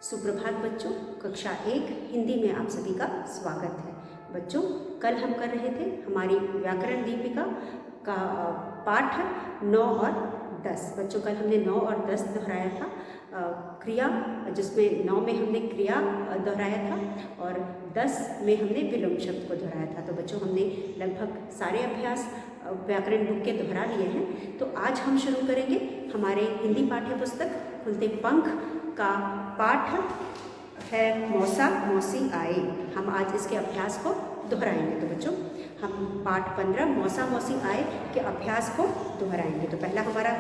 सुप्रभात बच्चों, कक्षा 1 हिंदी में आप सभी का स्वागत है। बच्चों, कल हम कर रहे थे हमारी व्याकरण दीपिका का पाठ 9 और 10। बच्चों, कल हमने 9 और 10 दोहराया था क्रिया, जिसमें 9 में हमने क्रिया दोहराया था और 10 में हमने विलोम शब्द को दोहराया था। तो बच्चों, हमने लगभग सारे अभ्यास व्याकरण बुक के दोहरा लिए हैं। तो आज हम शुरू करेंगे हमारे हिंदी पाठ्य पुस्तक खुलते पंख का पाठ है मौसा मौसी आए। हम आज इसके अभ्यास को दोहराएंगे। तो बच्चों, हम पाठ 15 मौसा मौसी आए के अभ्यास को दोहराएंगे। तो पहला हमारा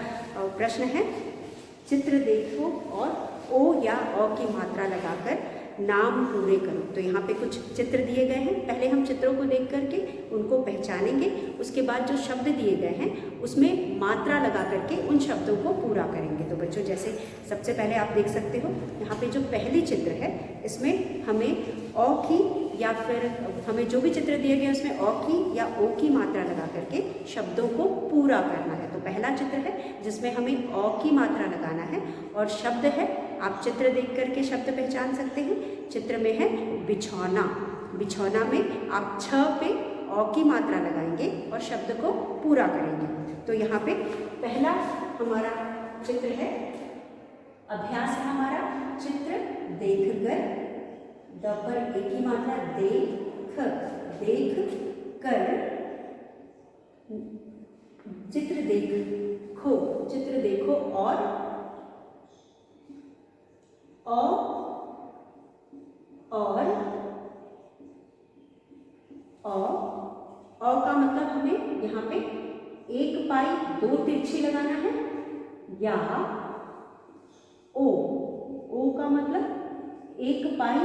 प्रश्न है, चित्र देखो और ओ या अ की मात्रा लगाकर नाम पूरे करो। तो यहाँ पे कुछ चित्र दिए गए हैं। पहले हम चित्रों को देख करके उनको पहचानेंगे। उसके बाद जो शब्द दिए गए हैं उसमें मात्रा लगा करके उन शब्दों को पूरा करेंगे। तो बच्चों, जैसे सबसे पहले आप देख सकते हो यहाँ पे जो पहली चित्र है, इसमें हमें अ की या फिर हमें जो भी चित्र दिए गए हैं उसमें अ की या ओ की मात्रा लगा करके शब्दों को पूरा करना है। तो पहला चित्र है जिसमें हमें अ की मात्रा लगाना है और शब्द है, आप चित्र देख करके शब्द पहचान सकते हैं। चित्र में है बिछौना। बिछौना में आप छ पे अ की मात्रा लगाएंगे और शब्द को पूरा करेंगे। तो यहाँ पे पहला हमारा चित्र है, अभ्यास है हमारा चित्र देखकर। द पर ए की मात्रा देख, देख कर। चित्र देखो, चित्र देखो और अ का मतलब हमें यहाँ पे एक पाई दो तिरछी लगाना है, या ओ का मतलब एक पाई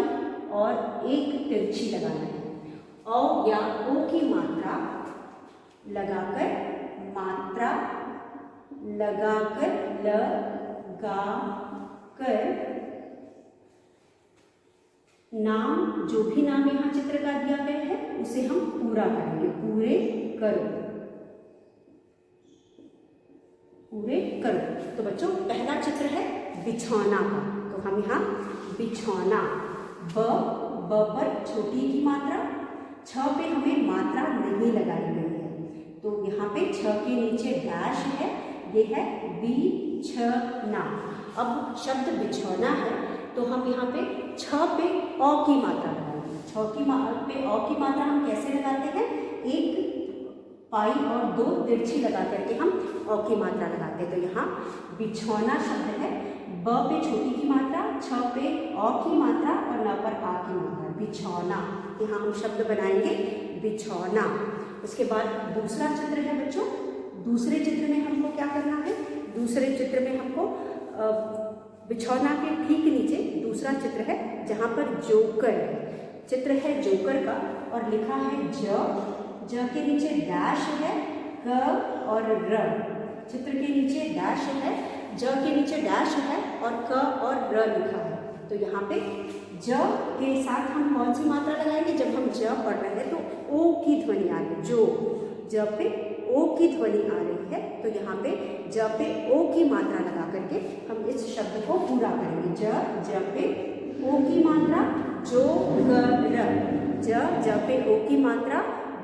और एक तिरछी लगाना है। अ या ओ की मात्रा लगाकर नाम, जो भी नाम यहाँ चित्र का दिया गया है उसे हम पूरा करेंगे। पूरे करो, पूरे करो। तो बच्चों, पहला चित्र है बिछौना का। तो हम यहाँ बिछौना, ब पर छोटी की मात्रा, छ पे हमें मात्रा नहीं लगाई गई है। तो यहाँ पे छ के नीचे डैश है, ये है बिछना। अब शब्द बिछौना है तो हम यहाँ पे छ पे अ की मात्रा लगाएंगे। छ पे अ की मात्रा हम कैसे लगाते हैं? एक पाई और दो तिरछी लगा करके हम अ की मात्रा लगाते हैं। तो यहाँ बिछौना शब्द है, ब पे छोटी की मात्रा, छ पे अ की मात्रा और न पर आ की मात्रा, बिछौना। यहाँ हम शब्द बनाएंगे बिछौना। उसके बाद दूसरा चित्र है बच्चों। दूसरे चित्र में हमको क्या करना है? दूसरे चित्र में हमको बिछौना के ठीक नीचे दूसरा चित्र है जहाँ पर जोकर चित्र है, जोकर का, और लिखा है ज के नीचे डैश है, क और र। चित्र के नीचे डैश है, ज के नीचे डैश है और क और र लिखा है। तो यहाँ पे ज के साथ हम कौन सी मात्रा लगाएंगे? जब हम ज पढ़ रहे हैं तो ओ की ध्वनि आ रही है, जो ज पे ओ की ध्वनि आ रही है। तो यहाँ पे ज पे ओ की मात्रा लगा करके हम इस शब्द को पूरा करेंगे। ज पे ओ की मात्रा, जो कर, ज पे ओ की मात्रा,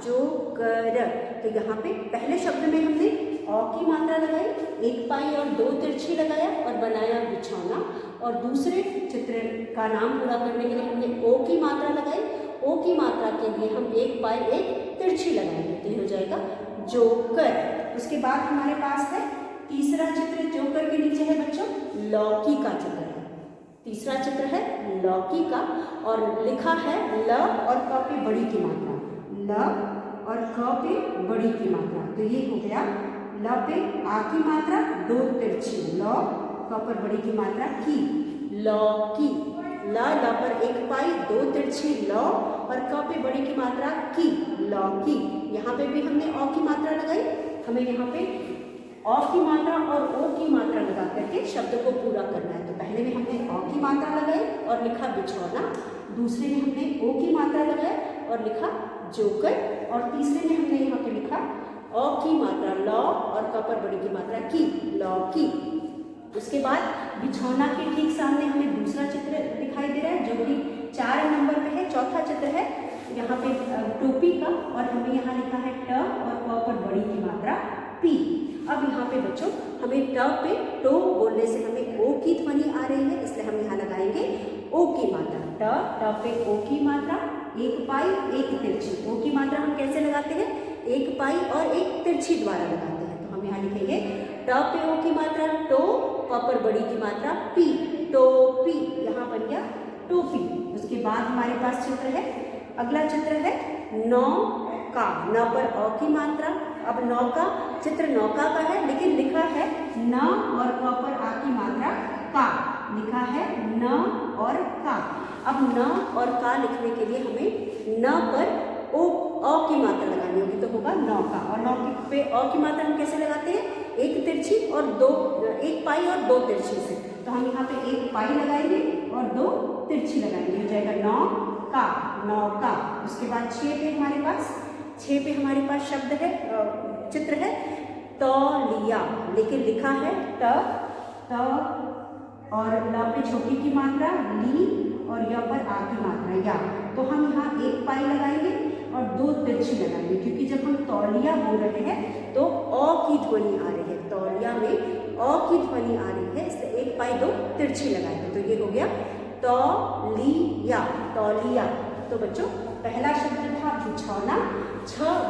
जो कर। तो यहाँ पे पहले शब्द में हमने अ की मात्रा लगाई, एक पाई और दो तिरछी लगाया और बनाया बिछौना। और दूसरे चित्र का नाम पूरा करने के लिए हमने ओ की मात्रा लगाई। ओ की मात्रा के लिए हम एक पाई एक तिरछी लगाएंगे, तो ये हो जाएगा जोकर। उसके बाद हमारे पास है तीसरा चित्र। जोकर के नीचे है बच्चों लौकी का चित्र है। तीसरा चित्र है लौकी का और लिखा है ल और क पे बड़ी की मात्रा, ल और क पे बड़ी की मात्रा। तो ये हो गया ल पे आ की मात्रा, दो तिरछी, ल, क पर बड़ी की मात्रा की, लौकी। ल पर एक पाई दो तिरछी ल और क पे बड़ी की मात्रा की, लौकी। यहाँ पे भी हमने अ की मात्रा लगाई। हमें यहाँ पे अ की मात्रा और ओ की मात्रा लगा करके शब्द को पूरा करना है। तो पहले में हमने अ की मात्रा लगाई और लिखा बिछौना, दूसरे में हमने ओ की मात्रा लगाई और लिखा जोकर, और तीसरे में हमने यहाँ पे लिखा अ की मात्रा ल और क पर बड़ी की मात्रा की, लौकी। उसके बाद बिछौना के ठीक सामने हमें दूसरा चित्र यहाँ पे टोपी का, और हमें यहाँ लिखा है ट और प पर बड़ी की मात्रा पी। अब यहाँ पे बच्चों हमें ट पे टो बोलने से हमें ओ की ध्वनि आ रही है, इसलिए हम यहाँ लगाएंगे ओ की मात्रा। ट पे ओ की मात्रा, एक पाई एक तिरछी। ओ की मात्रा हम कैसे लगाते हैं? एक पाई और एक तिरछी द्वारा लगाते हैं। तो हम यहाँ लिखेंगे ट पे ओ की मात्रा टो, प पर बड़ी की मात्रा पी, टोपी। यहाँ बन गया टोपी। उसके बाद हमारे पास चित्र है, अगला चित्र है नौका। न पर अ की मात्रा। अब नौका चित्र नौका का है, लेकिन लिखा है न और क पर आ की मात्रा का, लिखा है न और का। अब न और का लिखने के लिए हमें न पर ओ अ की मात्रा लगानी होगी, तो होगा नौका। और नौ पे अ की मात्रा हम कैसे लगाते हैं? एक तिरछी और दो, एक पाई और दो तिरछी से। तो हम यहाँ पे एक पाई लगाएंगे और दो तिरछी लगाएंगे, हो जाएगा नौका, नौका। उसके बाद 6 पे हमारे पास, 6 पे हमारे पास शब्द है, चित्र है तौलिया, लेकिन लिखा है त और ल पे छोटी की मात्रा ली और य पर आ की मात्रा या। तो हम यहाँ एक पाई लगाएंगे और दो तिरछी लगाएंगे, क्योंकि जब हम तौलिया बोल रहे हैं तो अ की ध्वनि आ रही है, तौलिया में अ की ध्वनि आ रही है, इसलिए एक पाई दो तिरछी लगाएंगे। तो ये हो गया तौलिया, तौलिया। तो बच्चों पहला शब्द था बिछौना।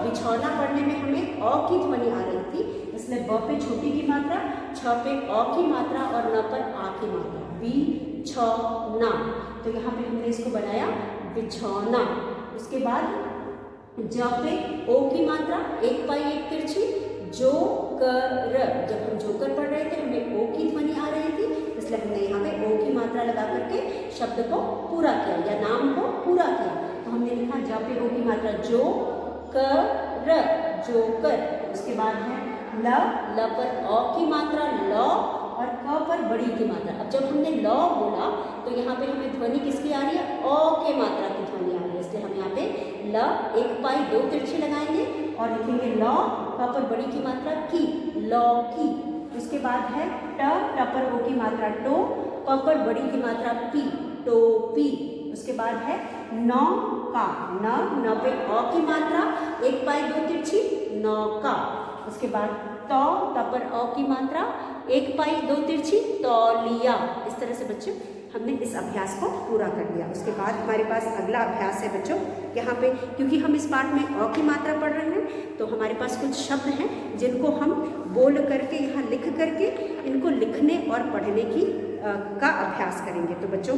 बिछौना पढ़ने में हमें अ की ध्वनि आ रही थी, इसलिए ब पे छोटी की मात्रा, छ पे अ की मात्रा और न पर आ की मात्रा, बिछौना। तो यहाँ पे हमने इसको बनाया बिछौना। उसके बाद ज पे ओ की मात्रा, एक पाई एक तिरछी, जोकर। जब हम जोकर पढ़ रहे थे हमें ओ की ध्वनि आ रही थी, इसलिए हमने यहाँ पे ओ की मात्रा लगा करके शब्द को पूरा किया या नाम को पूरा किया। तो हमने लिखा ज पे ओ की मात्रा जो कर, जोकर। उसके बाद है ल पर अ की मात्रा ल और क पर बड़ी की मात्रा। अब जब हमने ल बोला तो यहाँ पे हमें ध्वनि किसकी आ रही है? अ के मात्रा की ध्वनि आ रही है, इसलिए हम यहाँ पे ल, एक पाई दो तिरछी लगाएंगे और लिखेंगे ल, क पर बड़ी की मात्रा की, लौकी। उसके बाद है ट पर ओ की मात्रा टो, प पर बड़ी की मात्रा पी, टोपी। उसके बाद है नौका, न पे अ की मात्रा, एक पाई दो तिरछी, नौका। उसके बाद त पर अ की मात्रा, एक पाई दो तिरछी, तौलिया। इस तरह से बच्चों हमने इस अभ्यास को पूरा कर लिया। उसके बाद हमारे पास अगला अभ्यास है बच्चों, यहाँ पे क्योंकि हम इस पाठ में अ की मात्रा पढ़ रहे हैं तो हमारे पास कुछ शब्द हैं जिनको हम बोल करके यहाँ लिख करके इनको लिखने और पढ़ने की का अभ्यास करेंगे। तो बच्चों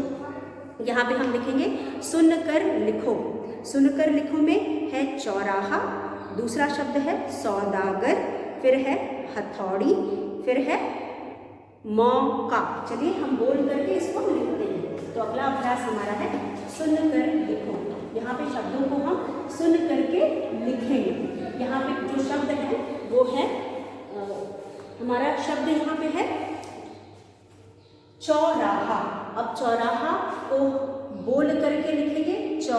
यहाँ पे हम लिखेंगे सुनकर लिखो। सुनकर लिखो में है चौराहा, दूसरा शब्द है सौदागर, फिर है हथौड़ी, फिर है मौका। चलिए हम बोल करके इसको लिखते हैं। तो अगला अभ्यास हमारा है सुनकर लिखो। यहाँ पे शब्दों को हम सुन करके लिखेंगे। यहाँ पे जो शब्द है वो है हमारा शब्द यहाँ पे है चौराहा। अब चौराहा को बोल करके लिखेंगे च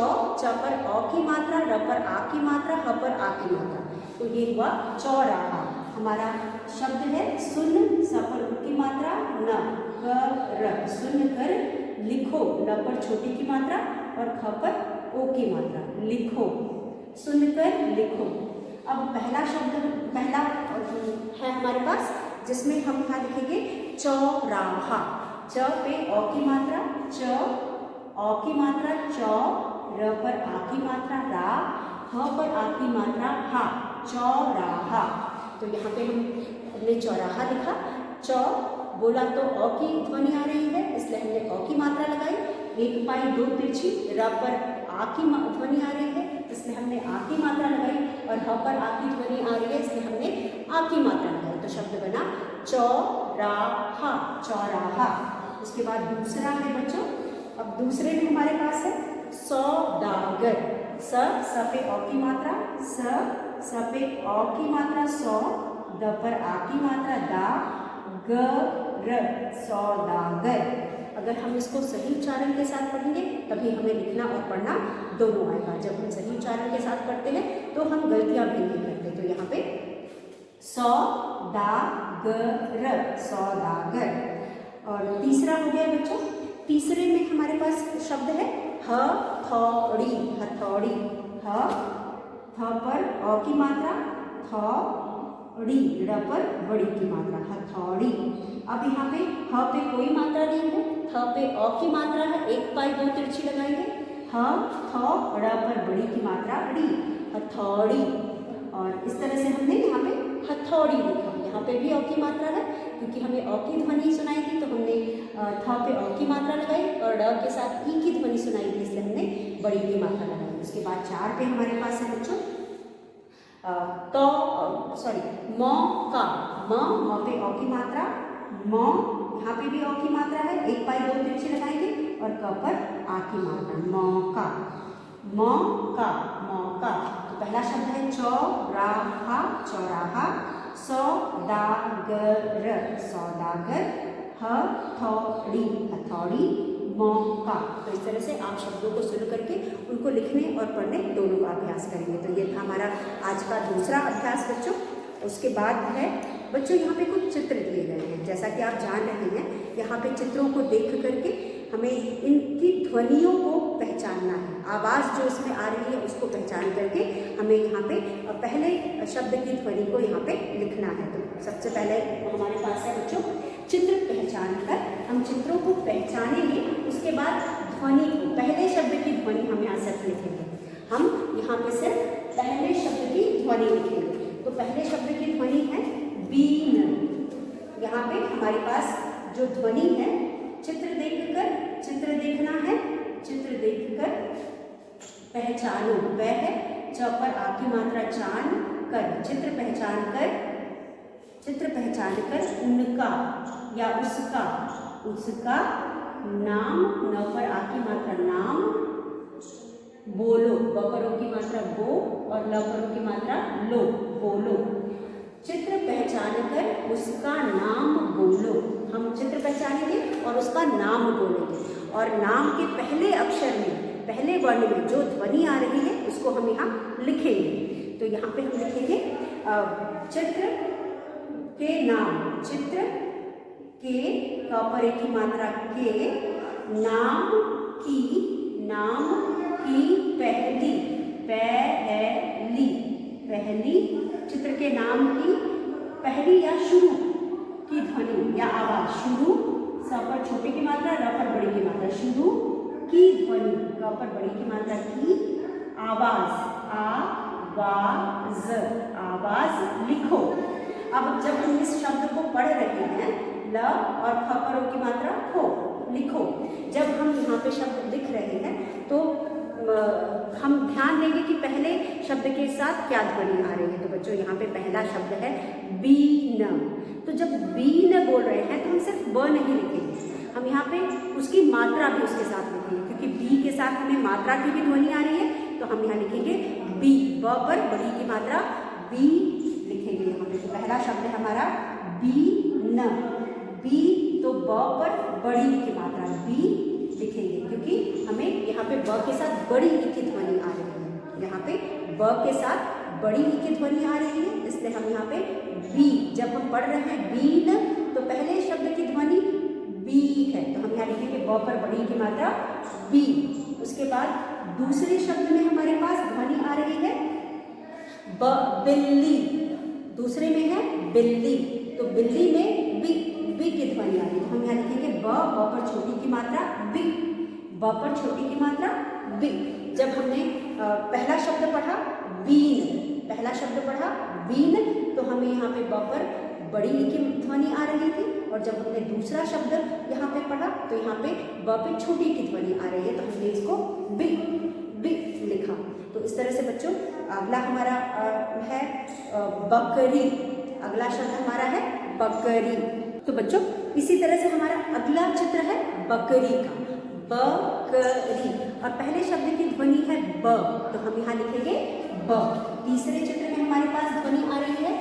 पर अ की मात्रा, र पर आ की मात्रा, ह पर आ की मात्रा। तो ये हुआ चौराहा। हमारा शब्द है सुन, स पर उ की मात्रा, न कर, सुन कर लिखो, ल पर छोटी की मात्रा और ख पर ओ की मात्रा, लिखो, सुनकर लिखो। अब पहला है हमारे पास जिसमें हम यहाँ लिखेंगे चौराहा। च पे अ की मात्रा, च अ की मात्रा च, र पर आ की मात्रा रा, ह पर आ की मात्रा हा, चौराहा। तो यहाँ पे हमने चौराहा लिखा, च बोला तो अ की ध्वनि आ रही है इसलिए हमने अ की मात्रा लगाई, एक पाई दो तिरछी, र पर आ की ध्वनि आ रही है इसलिए हमने आ की मात्रा लगाई और ह पर आ की ध्वनि आ रही है इसलिए हमने आ की मात्रा लगाई। तो शब्द बना चौराहा, चौराहा। उसके बाद दूसरा है बच्चों, अब दूसरे में हमारे पास है सौदागर। स पे अ की मात्रा, स पे अ की मात्रा सौ, द पर आ की मात्रा दा, ग र, सौदागर। अगर हम इसको सही उच्चारण के साथ पढ़ेंगे तभी हमें लिखना और पढ़ना दोनों आएगा। जब हम सही उच्चारण के साथ पढ़ते हैं तो हम गलतियां भी नहीं करते। तो यहाँ पे सौदागर, सौदागर। और तीसरा हो गया बच्चों, तीसरे में हमारे पास शब्द है हथौड़ी, हथौड़ी, थ पर अ की मात्रा, थौड़ी, ड़ पर बड़ी की मात्रा, हथौड़ी। अब यहाँ पे ह पे कोई मात्रा नहीं है, थ पे अ की मात्रा है, एक पाई दो तिरछी लगाएंगे, ह थ ड़ पर बड़ी की मात्रा ड़ी, हथौड़ी। और इस तरह से हमने यहाँ पे हथौड़ी लिखा, यहाँ पे भी अ की मात्रा है क्योंकि हमें अ की ध्वनि सुनाई थी तो हमने थ पे अ की मात्रा लगाई और ड़ के साथ ई की ध्वनि सुनाई थी इसलिए हमने बड़ी की मात्रा लगाई। उसके बाद 4 पे हमारे पास है बच्चों तो सॉरी मौका, म पे अ की मात्रा, म यहाँ पे भी अ की मात्रा है, एक पाई दो तिरछी लगाएंगे और क पर आ की मात्रा, मौका, मौका, मौका। तो पहला शब्द है चौराहा, चौराहा, सौदागर, सौदागर, हथौड़ी, हथौड़ी, मौका। तो इस तरह से आप शब्दों को सुन करके उनको लिखने और पढ़ने दोनों का अभ्यास करेंगे। तो ये था हमारा आज का दूसरा अभ्यास बच्चों। उसके बाद है बच्चों यहाँ पे कुछ चित्र दिए गए हैं, जैसा कि आप जान रहे हैं यहाँ पे चित्रों को देख करके हमें इनकी ध्वनियों को पहचानना है, आवाज़ जो इसमें आ रही है उसको पहचान करके हमें यहाँ पे पहले शब्द की ध्वनि को यहाँ पे लिखना है। तो सबसे पहले हमारे पास है बच्चों चित्र पहचान कर, हम चित्रों को पहचानेंगे, उसके बाद ध्वनि को, पहले शब्द की ध्वनि हम यहाँ सिर्फ लिखेंगे, हम यहाँ पे सिर्फ पहले शब्द की ध्वनि लिखेंगे। तो पहले शब्द की ध्वनि है बीन। यहाँ पे हमारे पास जो ध्वनि है चित्र देखकर, चित्र देखना है, चित्र देखकर पहचानो, वह है च पर आ की मात्रा चान कर, चित्र पहचान कर, चित्र पहचान कर उनका या उसका, उसका नाम, न पर आ की मात्रा नाम, बोलो, ब पर ओ की मात्रा बो और ल पर ओ की मात्रा लो, बोलो, चित्र पहचान कर उसका नाम बोलो। हम चित्र पहचानेंगे और उसका नाम बोलेंगे और नाम के पहले अक्षर में, पहले वर्ण में जो ध्वनि आ रही है उसको हम यहाँ लिखेंगे। तो यहाँ पे हम लिखेंगे चित्र के नाम, चित्र के, क पर ए की मात्रा के, नाम की, नाम की पहली, पहली, पहली, चित्र के नाम की पहली या शुरू की ध्वनि या आवाज, शुरू, स पर छोटी की मात्रा, र पर बड़ी की मात्रा, शुरू की ध्वनि, क पर बड़ी की मात्रा की आवाज, आवाज, आवाज लिखो। अब जब हम इस शब्द को पढ़ रहे हैं, ल और ख पर ओ की मात्रा खो, लिखो। जब हम यहाँ पे शब्द लिख रहे हैं तो हम ध्यान देंगे कि पहले शब्द के साथ क्या ध्वनि आ रही है। तो बच्चों यहाँ पे पहला शब्द है बीन। तो जब बीन बोल रहे हैं तो हम सिर्फ ब नहीं लिखेंगे, हम यहाँ पे उसकी मात्रा भी उसके साथ लिखेंगे, क्योंकि बी के साथ हमें मात्रा की भी ध्वनि आ रही है। तो हम यहाँ लिखेंगे बी, ब पर बड़ी की मात्रा बी लिखेंगे यहाँ पे। तो पहला शब्द है हमारा बीन, बी, तो ब पर बड़ी की मात्रा बी लिखेंगे, क्योंकि हमें यहाँ पे ब के साथ बड़ी ई की ध्वनि आ रही है, यहाँ पे ब के साथ बड़ी ई की ध्वनि आ रही है, इसलिए हम यहाँ पे बी, जब हम पढ़ रहे हैं बीन तो पहले शब्द की ध्वनि बी है, तो हम यहाँ लिखेंगे ब पर बड़ी की मात्रा बी। उसके बाद दूसरे शब्द में हमारे पास ध्वनि आ रही है ब, बिल्ली, दूसरे में है बिल्ली, तो बिल्ली में बी, बी की ध्वनि आ रही है, तो हम यहाँ लिखेंगे ब, ब पर छोटी की मात्रा बी, ब पर छोटी की मात्रा बी। जब हमने पहला शब्द पढ़ा बीन, पहला शब्द पढ़ा बीन, तो हमें यहाँ पे ब पर बड़ी ई की ध्वनि आ रही थी, और जब हमने दूसरा शब्द यहाँ पे पढ़ा तो यहाँ पे ब पे छोटी की ध्वनि आ रही है, तो हमने इसको बी, बी लिखा। तो इस तरह से बच्चों अगला हमारा है बकरी, अगला शब्द हमारा है बकरी। तो बच्चों इसी तरह से हमारा अगला चित्र है बकरी का, बकरी, और पहले शब्द की ध्वनि है ब, तो हम यहाँ लिखेंगे ब। तीसरे चित्र में हमारे पास ध्वनि आ रही है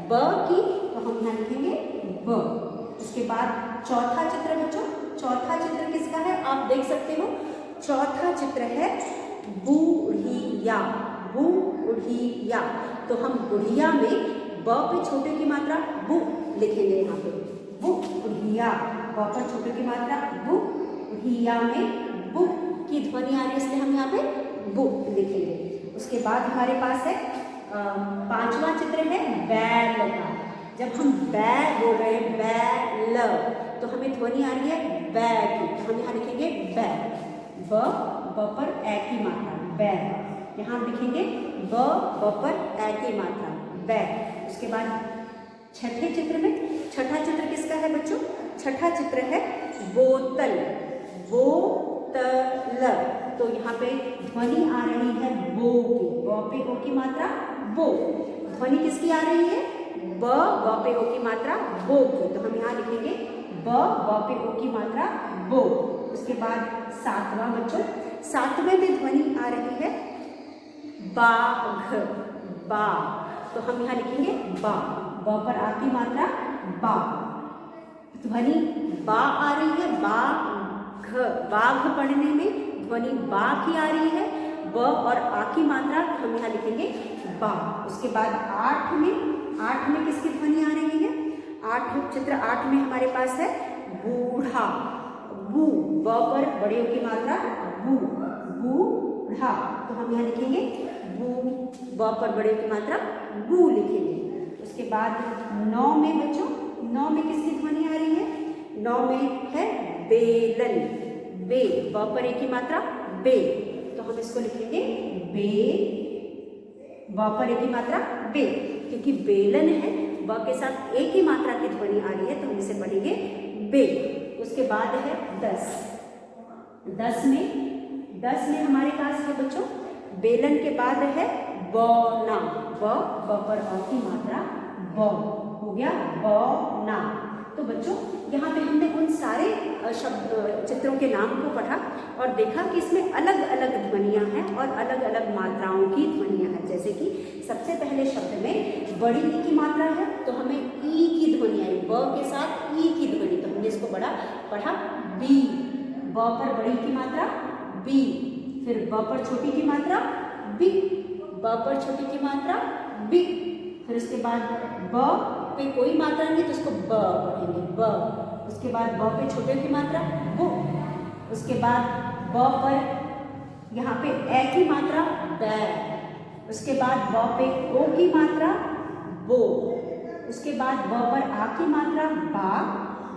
ब की, तो हम यहाँ लिखेंगे ब। उसके बाद चौथा चित्र बच्चों, चौथा चित्र किसका है आप देख सकते हो, चौथा चित्र है बूढ़िया, बूढ़िया, तो हम बुढ़िया में ब पे छोटे की मात्रा बु लिखेंगे यहाँ पे, बुढ़िया, ब पर छोटे की मात्रा बु, बुढ़िया में बु की ध्वनि आ रही है, बाद हमारे पास है पांचवा चित्र है बैल का। जब हम बै बोल रहे हैं बैल, तो हमें ध्वनि आ रही है बै की, तो हम यहाँ लिखेंगे बै, ब पर ए की मात्रा बै। यहाँ हम लिखेंगे ब पर ए की मात्रा बै। उसके बाद छठे चित्र में, छठा चित्र किसका है बच्चों? छठा चित्र है बोतल, बोतल। तो यहाँ पे ध्वनि आ रही है बो की, ब पे ओ की मात्रा बो। ध्वनि किसकी आ रही है? ब पे ओ की मात्रा बो की, तो हम यहाँ लिखेंगे ब पे ओ की मात्रा बो। उसके बाद सातवां बच्चों, सातवें में ध्वनि आ रही है बाघ, बा, तो हम यहाँ लिखेंगे बा, ब पर आ की मात्रा बा। ध्वनि बा आ रही है, बाघ, बाघ पढ़ने में ध्वनि बा की आ रही है, ब और आ की मात्रा हम यहाँ लिखेंगे बा। उसके बाद आठ में किसकी ध्वनि आ रही है? चित्र 8 में हमारे पास है बूढ़ा, बू, ब पर बड़े ओ की मात्रा बू, बूढ़ा, तो हम यहाँ लिखेंगे बू, ब पर बड़े ओ की मात्रा बू लिखेंगे। उसके बाद 9 में बच्चों, 9 में किसकी ध्वनि आ रही है? 9 में है बेलन, बे, ब पर ए की मात्रा बे, तो हम इसको लिखेंगे बे, ब पर ए की मात्रा बे, क्योंकि बेलन है, ब के साथ ए की मात्रा की ध्वनि आ रही है, तो हम इसे पढ़ेंगे बे। उसके बाद है 10 में हमारे पास है बच्चों बेलन के बाद है बौना, ब पर अ की मात्रा ब, हो गया बौना। तो बच्चों यहाँ पे हमने उन सारे शब्द चित्रों के नाम को पढ़ा और देखा कि इसमें अलग अलग ध्वनियाँ हैं और अलग अलग मात्राओं की ध्वनियाँ हैं। जैसे कि सबसे पहले शब्द में बड़ी ई की मात्रा है, तो हमें ई की ध्वनि आई, ब के साथ ई की ध्वनि, तो हमने इसको पढ़ा बी, ब पर बड़ी की मात्रा बी, फिर ब पर छोटी की मात्रा बी, ब पर छोटी की मात्रा बी, फिर उसके बाद ब पे कोई मात्रा नहीं तो उसको ब पढ़ेंगे ब। उसके बाद ब पे छोटे की मात्रा बो, उसके बाद ब पर यहाँ पे ए की मात्रा बै, उसके बाद ब पे ओ की मात्रा बो, उसके बाद ब पर आ की मात्रा बा,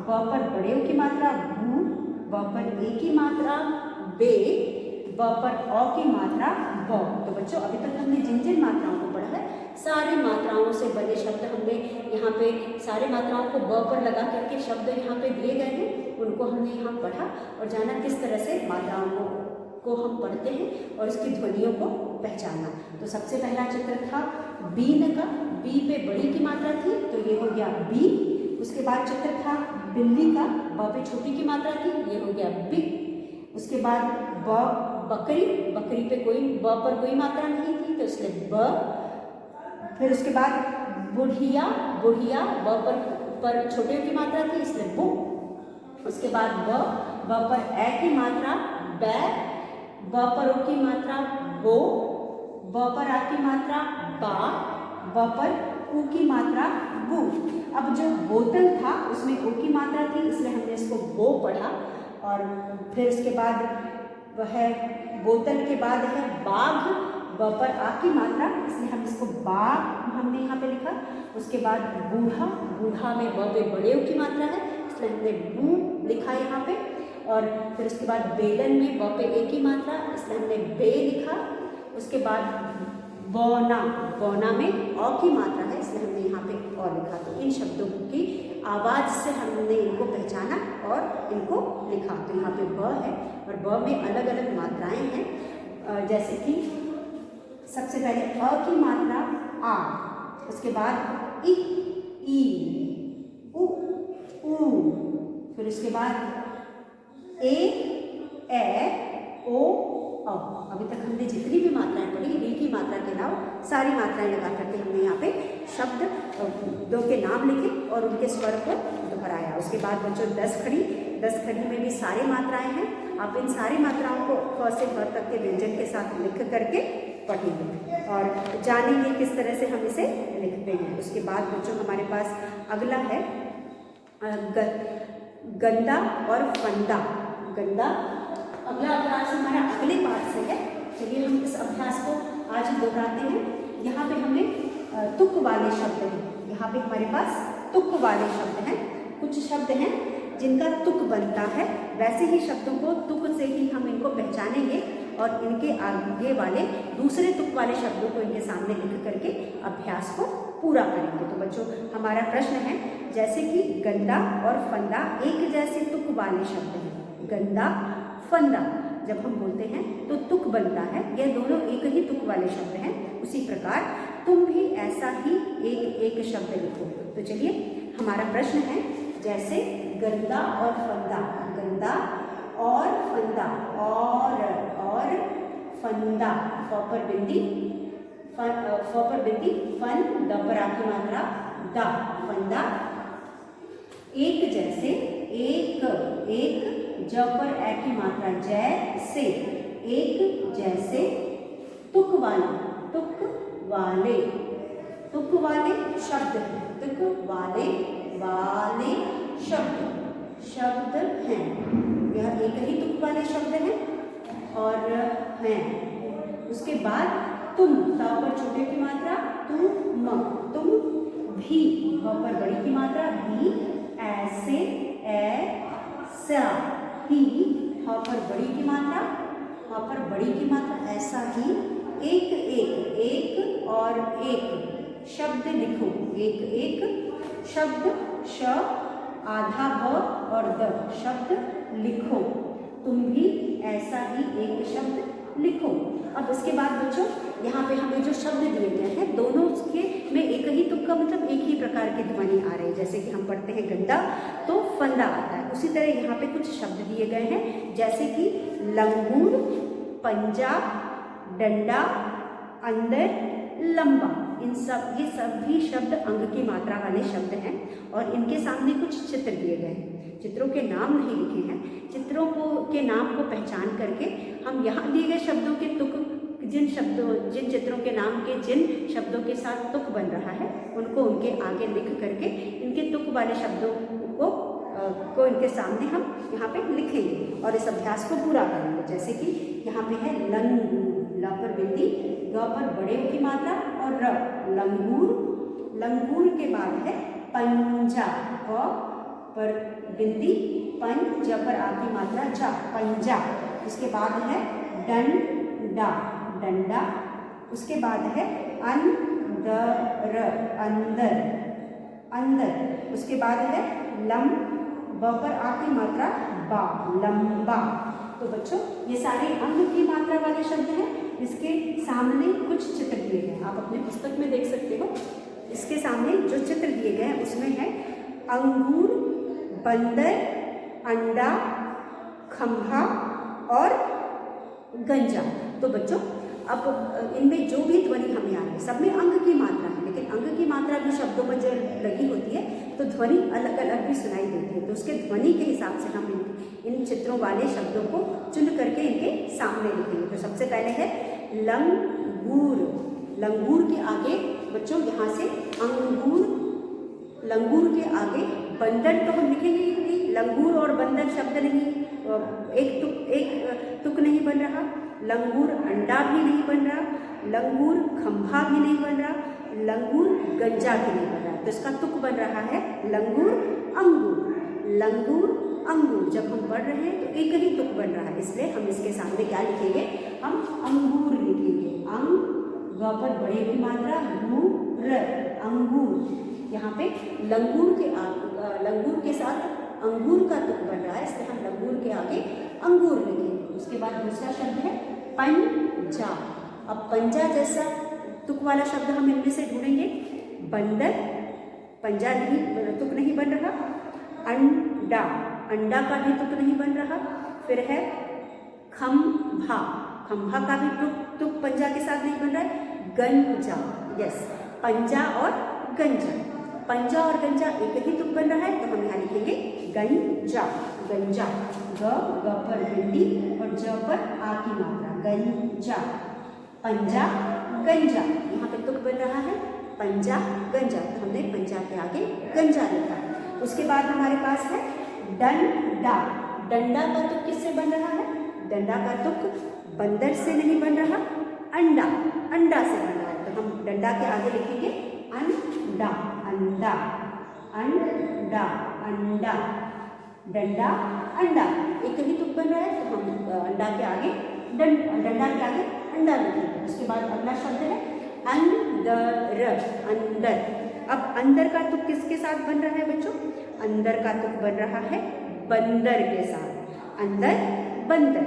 ब पर बड़े ओ की मात्रा बू, ब पर ए की मात्रा बे, ब पर अ की मात्रा ब। तो बच्चों अभी तक हमने जिन जिन मात्राओं को पढ़ा है, सारी मात्राओं से बने शब्द हमने यहाँ पे, सारी मात्राओं को ब पर लगा करके शब्द यहाँ पे दिए गए हैं, उनको हमने यहाँ पढ़ा और जाना किस तरह से मात्राओं को हम पढ़ते हैं और इसकी ध्वनियों को पहचाना। तो सबसे पहला चित्र था बीन का, बी पे बड़ी की मात्रा थी तो ये हो गया बी। उसके बाद चित्र था बिल्ली का, ब पे छोटी की मात्रा थी, ये हो गया बी। उसके बाद बकरी, बकरी पे ब पर कोई मात्रा नहीं थी तो इसलिए ब। फिर उसके बाद बुढ़िया, ब पर छोटे की मात्रा थी इसलिए बु। उसके बाद ब पर ए की मात्रा बै, ब पर ओ की मात्रा बो, ब पर आ की मात्रा बा, ब पर ऊ की मात्रा बू। अब जो बोतल था उसमें ओ की मात्रा थी इसलिए हमने इसको बो पढ़ा। और फिर उसके बाद वह बोतल के बाद है बाघ, ब पर आ की मात्रा इसलिए हम इसको बाघ हमने यहाँ पे लिखा। उसके बाद बूढ़ा में ब पे बड़े ओ की मात्रा है इसलिए हमने बू लिखा यहाँ पे। और फिर उसके बाद बेलन में ब पे ए की मात्रा इसलिए हमने बे लिखा। उसके बाद बौना में अ की मात्रा है इसलिए हमने यहाँ पे अ लिखा। तो इन शब्दों की आवाज़ से हमने इनको पहचाना और इनको लिखा। तो यहाँ पे ब है और ब में अलग अलग मात्राएं हैं, जैसे कि सबसे पहले अ की मात्रा आ, उसके बाद इ, उ, फिर उसके बाद ए, ओ, अ। अभी तक हमने जितनी भी मात्राएं पढ़ी, री की मात्रा के अलावा सारी मात्राएं लगा करके हमने यहाँ पे शब्द दो के नाम लिखे और उनके स्वर को दोहराया। उसके बाद बच्चों 10 खड़ी में भी सारी मात्राएं हैं। आप इन सारी मात्राओं को क से भ तक के व्यंजन के साथ लिख करके पढ़ेंगे और जानेंगे किस तरह से हम इसे लिखते हैं। उसके बाद बच्चों हमारे पास अगला है गंदा और फंदा। गंदा अगला अभ्यास हमारा अगले पाठ से है। चलिए हम इस अभ्यास को आज दोहराते हैं। यहाँ पे हमें तुक वाले शब्द हैं, यहाँ पे हमारे पास तुक वाले शब्द हैं। कुछ शब्द हैं जिनका तुक बनता है, वैसे ही शब्दों को तुक से ही हम इनको पहचानेंगे और इनके आगे वाले दूसरे तुक वाले शब्दों को इनके सामने लिख करके अभ्यास को पूरा करेंगे। तो बच्चों हमारा प्रश्न है, जैसे कि गंदा और फंदा एक जैसे तुक वाले शब्द हैं। गंदा फंदा जब हम बोलते हैं तो तुक बनता है, यह दोनों एक ही तुक वाले शब्द हैं। उसी प्रकार तुम भी ऐसा ही एक एक शब्द लिखो। तो चलिए हमारा प्रश्न है, जैसे गंदा और फंदा, गंदा और फंदा, और फंदा, फ पर बिंदी, फन, द पर आ की मात्रा दा, फंदा। एक जैसे, एक एक, ज पर ए की मात्रा जैसे, एक जैसे, तुक वाले, तुक वाले, तुक वाले शब्द हैं, तुक वाले वाले शब्द हैं। यह एक ही तुक वाले शब्द हैं और हैं। उसके बाद तुम, ता पर छोटे की मात्रा तुम, तुम भी, भ पर बड़ी की मात्रा भी, ऐसे, ऐसा ही, ह पर बड़ी की मात्रा, ह पर बड़ी की मात्रा ऐसा ही, एक एक, एक और एक शब्द लिखो। एक एक शब्द, श आधा ब और द शब्द लिखो। तुम भी ऐसा ही एक शब्द लिखो। अब इसके बाद बच्चों यहाँ पे हमें जो शब्द दिए गए हैं, दोनों के में एक ही तुक का मतलब एक ही प्रकार की ध्वनि आ रही है। जैसे कि हम पढ़ते हैं गंदा तो फंदा आता है, उसी तरह यहाँ पे कुछ शब्द दिए गए हैं, जैसे कि लंगूर, पंजा, डंडा, अंदर, लंबा। ये सभी शब्द अंग की मात्रा वाले शब्द हैं और इनके सामने कुछ चित्र दिए गए हैं। चित्रों के नाम नहीं लिखे हैं, चित्रों के नाम को पहचान करके हम यहाँ दिए गए शब्दों के तुक, जिन चित्रों के नाम के जिन शब्दों के साथ तुक बन रहा है उनको उनके आगे लिख करके इनके तुक वाले शब्दों को इनके सामने हम यहाँ पे लिखेंगे और इस अभ्यास को पूरा करेंगे। जैसे कि यहाँ पे है लंगूर, ला पर बिंदी, ग पर बड़े की मात्रा और र, लंगूर। लंगूर के बाद है पंजा, प पर बिंदी, पन, ज पर आ की मात्रा जा, पंजा। उसके बाद है डंडा, डंडा। उसके बाद है अंदर, अंदर, अंदर। उसके बाद है लम, ब पर आ की मात्रा बा, लंबा। तो बच्चों ये सारे अंग की मात्रा वाले शब्द हैं। इसके सामने कुछ चित्र दिए गए हैं, आप अपने पुस्तक में देख सकते हो। इसके सामने जो चित्र दिए गए हैं उसमें है अंगूर, बंदर, अंडा, खंभा और गंजा। तो बच्चों अब इनमें जो भी ध्वनि हमें आ रही है सब में अंग की मात्रा है, लेकिन अंग की मात्रा भी शब्दों में जब लगी होती है तो ध्वनि अलग अलग भी सुनाई देती है। तो उसके ध्वनि के हिसाब से हम इन चित्रों वाले शब्दों को चुन करके इनके सामने लिखेंगे। तो सबसे पहले है लंगूर। लंगूर के आगे बच्चों यहाँ से अंगूर, लंगूर के आगे बंदर तो हम लिखेंगे ही नहीं, लंगूर और बंदर शब्द नहीं, एक तुक नहीं बन रहा। लंगूर अंडा भी नहीं बन रहा, लंगूर खंभा भी नहीं बन रहा, लंगूर गंजा भी नहीं बन रहा। तो इसका तुक बन रहा है लंगूर अंगूर, लंगूर अंगूर। जब हम पढ़ रहे हैं तो एक ही तुक बन रहा है, इसलिए हम इसके सामने क्या लिखेंगे, हम अंगूर लिखेंगे। अंग, ग पर बड़े की मात्रा, गूर, अंगूर। यहाँ पे लंगूर के साथ अंगूर का तुक बन रहा है, इसलिए हम लंगूर के आगे अंगूर लिखेंगे। उसके बाद दूसरा शब्द है पंजा। अब पंजा जैसा तुक वाला शब्द हम इनमें से ढूंढेंगे। बंदर, पंजा नहीं, तुक नहीं बन रहा। अंडा, अंडा का भी तुक नहीं बन रहा। फिर है खंभा, खंभा का भी तुक पंजा के साथ नहीं बन रहा है। गंजा, यस, पंजा और गंजा। पंजा और गंजा एक ही तुक बन रहा है, तो हम यहाँ लिखेंगे गंजा, गंजा। ग पर बिंदी और ज पर आ की मात्रा, गंजा। पंजा गंजा, यहाँ पे तुक बन रहा है पंजा गंजा, तो हमने पंजा के आगे गंजा लिखा। उसके बाद हमारे पास है डंडा। डंडा का तुक किससे बन रहा है? डंडा का तुक बंदर से नहीं बन रहा, अंडा, अंडा से बना है, तो हम डंडा के आगे लिखेंगे अंडा, अंडा, अंडा, अंडा, डंडा, अंडा। एक ही तुक बन रहा है तो हम अंडा के आगे डंडा के आगे अंडा लिखेंगे। उसके बाद अगला शब्द है अंदर, अंदर। अब अंदर का तुक किसके साथ बन रहा है बच्चों? अंदर का तुक बन रहा है बंदर के साथ। अंदर बंदर,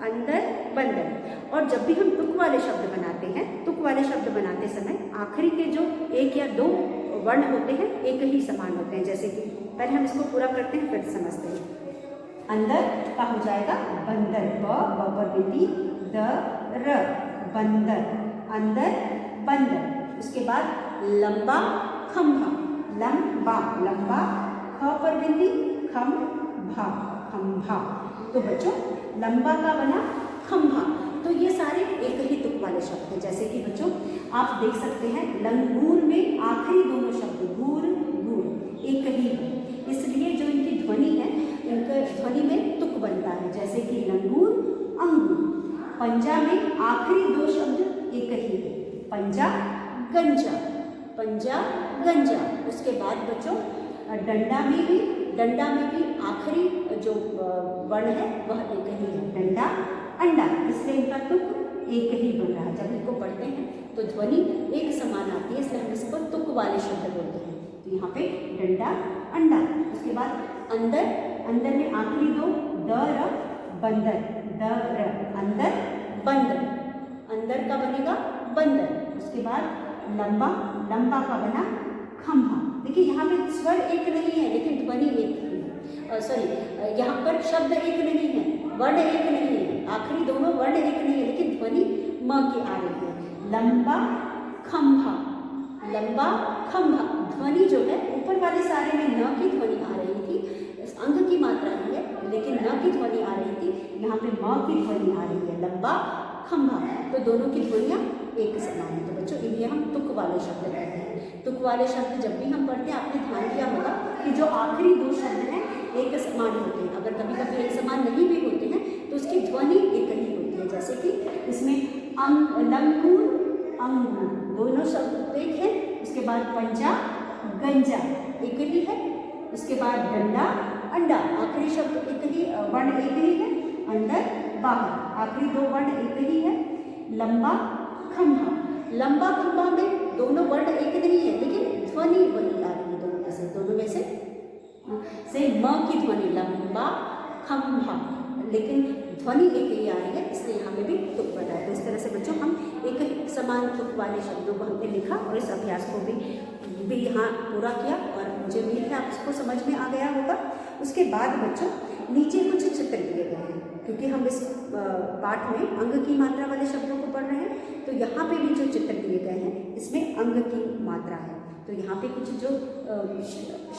अंदर बंदर। और जब भी हम तुक वाले शब्द बनाते हैं, तुक वाले शब्द बनाते समय आखिरी के जो एक या दो वर्ण होते हैं एक ही समान होते हैं। जैसे कि पहले हम इसको पूरा करते हैं फिर समझते हैं। अंदर का हो जाएगा बंदर, ब पर बिंदी, द र, बंदर, अंदर बंदर। उसके बाद लंबा खंभा, लंबा, लंबा, ख पर बिंदी, खंभा, खंभा। तो बच्चों लंबा का बना खंभा। तो ये सारे एक ही तुक वाले शब्द हैं। जैसे कि बच्चों आप देख सकते हैं लंगूर में आखिरी दोनों शब्द गूर, गूर एक ही है, इसलिए जो इनकी ध्वनि है इनके ध्वनि में तुक बनता है। जैसे कि लंगूर, अंगूर। पंजा में आखिरी दो शब्द एक ही है, पंजा, गंजा, पंजा, गंजा। उसके बाद बच्चों डंडा में भी आखिरी जो वर्ण है वह एक ही है, डंडा, अंडा। इसलिए इनका तुक एक ही बन रहा है। जब इनको पढ़ते हैं तो ध्वनि एक समान आती है, इसलिए हम इसको तुक वाले शब्द बोलते हैं। तो यहाँ पे डंडा, अंडा। उसके बाद अंदर, अंदर में आखिरी दो द र, बंदर, द र, अंदर बंदर, अंदर का बनेगा बंदर। उसके बाद लंबा, लंबा का बना खंभा। देखिए यहाँ पे स्वर एक नहीं है लेकिन ध्वनि एक है। सॉरी, यहाँ पर शब्द एक नहीं है, वर्ण एक नहीं है, आखिरी दोनों वर्ण एक नहीं है लेकिन ध्वनि म की आ रही है। लंबा खंभा, लंबा खंभा। ध्वनि जो है ऊपर वाले सारे में न की ध्वनि आ रही थी, अंग की मात्रा ही है लेकिन न की ध्वनि आ रही थी, यहाँ पे म की ध्वनि आ रही है, लंबा खंभा। तो दोनों की ध्वनियाँ एक समान है। तो बच्चों इन्हें हम तुक वाले शब्द कहते हैं। तुक वाले शब्द जब भी हम पढ़ते हैं आपने ध्यान दिया होगा कि जो आखिरी दो शब्द हैं एक समान होते हैं। अगर कभी कभी एक समान नहीं भी होते हैं तो उसकी ध्वनि एक ही होती है। जैसे कि इसमें लंगूर, अंगूर दोनों शब्द एक है। उसके बाद पंजा, गंजा एक ही है। उसके बाद डंडा, अंडा आखिरी शब्द एक ही, वर्ण एक ही है। अंदर, बाहर आखिरी दो वर्ण एक ही है। लंबा खंभा, लंबा खंभा में दोनों वर्ण एक नहीं है लेकिन ध्वनि वही आ रही है दोनों में से, दोनों में से म की ध्वनि, लंबा खंभा, लेकिन ध्वनि एक ही आ रही है, इसलिए यहाँ पे भी तुक बना है। तो इस तरह से बच्चों हम एक समान तुक वाले शब्दों को हमने लिखा और इस अभ्यास को भी यहाँ पूरा किया और मुझे उम्मीद है आपको समझ में आ गया होगा। उसके बाद बच्चों नीचे कुछ चित्र दिए गए हैं, क्योंकि हम इस पाठ में अंग की मात्रा वाले शब्दों को पढ़ रहे हैं तो यहाँ पे भी जो चित्र दिए गए हैं इसमें अंग की मात्रा है। तो यहाँ पे कुछ जो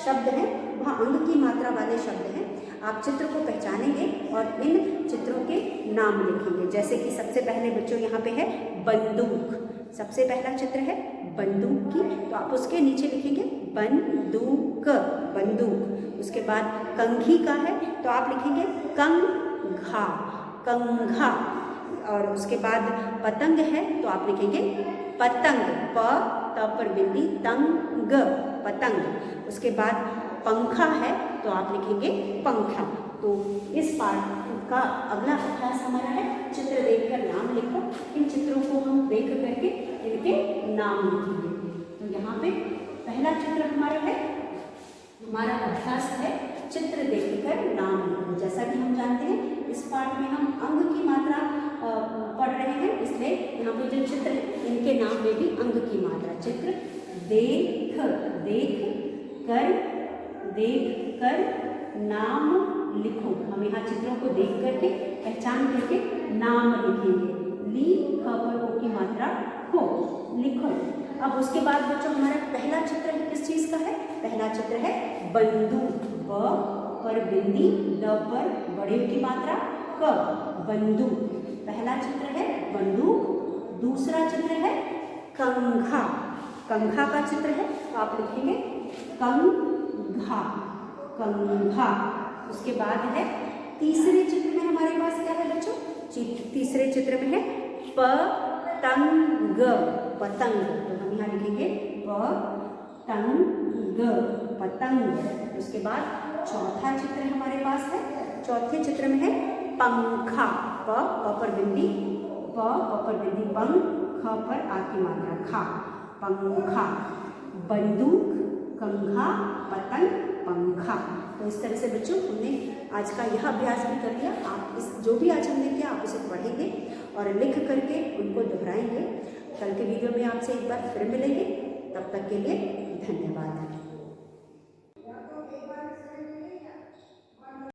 शब्द हैं वह अंग की मात्रा वाले शब्द हैं। आप चित्र को पहचानेंगे और इन चित्रों के नाम लिखेंगे। जैसे कि सबसे पहले बच्चों यहाँ पे है बंदूक, सबसे पहला चित्र है बंदूक की, तो आप उसके नीचे लिखेंगे बंदूक, बंदूक। उसके बाद कंघी का है तो आप लिखेंगे कंघा, कंघा। और उसके बाद पतंग है तो आप लिखेंगे पतंग, प त पर बिंदी, तंग, पतंग। उसके बाद पंखा है तो आप लिखेंगे पंखा। तो इस पाठ का अगला अभ्यास हमारा है चित्र देखकर नाम लिखो। इन चित्रों को हम देख करके इनके नाम लिखेंगे। तो यहाँ पे पहला चित्र हमारा है, हमारा अभ्यास है चित्र देखकर नाम लिखो। जैसा कि हम जानते हैं इस पाठ में हम अंग की मात्रा पढ़ रहे हैं, इसलिए यहाँ पे जो चित्र इनके नाम में भी अंग की मात्रा। चित्र देख, देख कर नाम लिखो। हम यहाँ चित्रों को देख करके पहचान करके नाम लिखेंगे। ली, ख पर ओ की मात्रा हो, लिखो। अब उसके बाद बच्चों हमारा पहला चित्र किस चीज़ का है? पहला चित्र है बंदूक, ब पर बिंदी, द पर बड़े की मात्रा, क, बंदूक। पहला चित्र है बंदूक। दूसरा चित्र है कंघा, कंघा का चित्र है तो आप लिखेंगे कंघा, कंघा। उसके बाद है तीसरे चित्र में हमारे पास क्या है बच्चों? तीसरे चित्र में है पतंग, पतंग, पतंग, तो हम यहाँ लिखेंगे पतंग, पतंग। उसके बाद चौथा चित्र हमारे पास है, चौथे चित्र में है पंखा, प पर बिंदी, प पर बिंदी पंख, ख पर आ की मात्रा खा, पंखा। बंदूक, कंघा, पतंग, पंखा। तो इस तरह से बच्चों हमने आज का यह अभ्यास भी कर लिया। आप इस जो भी आज हमने किया आप उसे पढ़ेंगे और लिख करके उनको दोहराएंगे। कल के वीडियो में आपसे एक बार फिर मिलेंगे, तब तक के लिए धन्यवाद।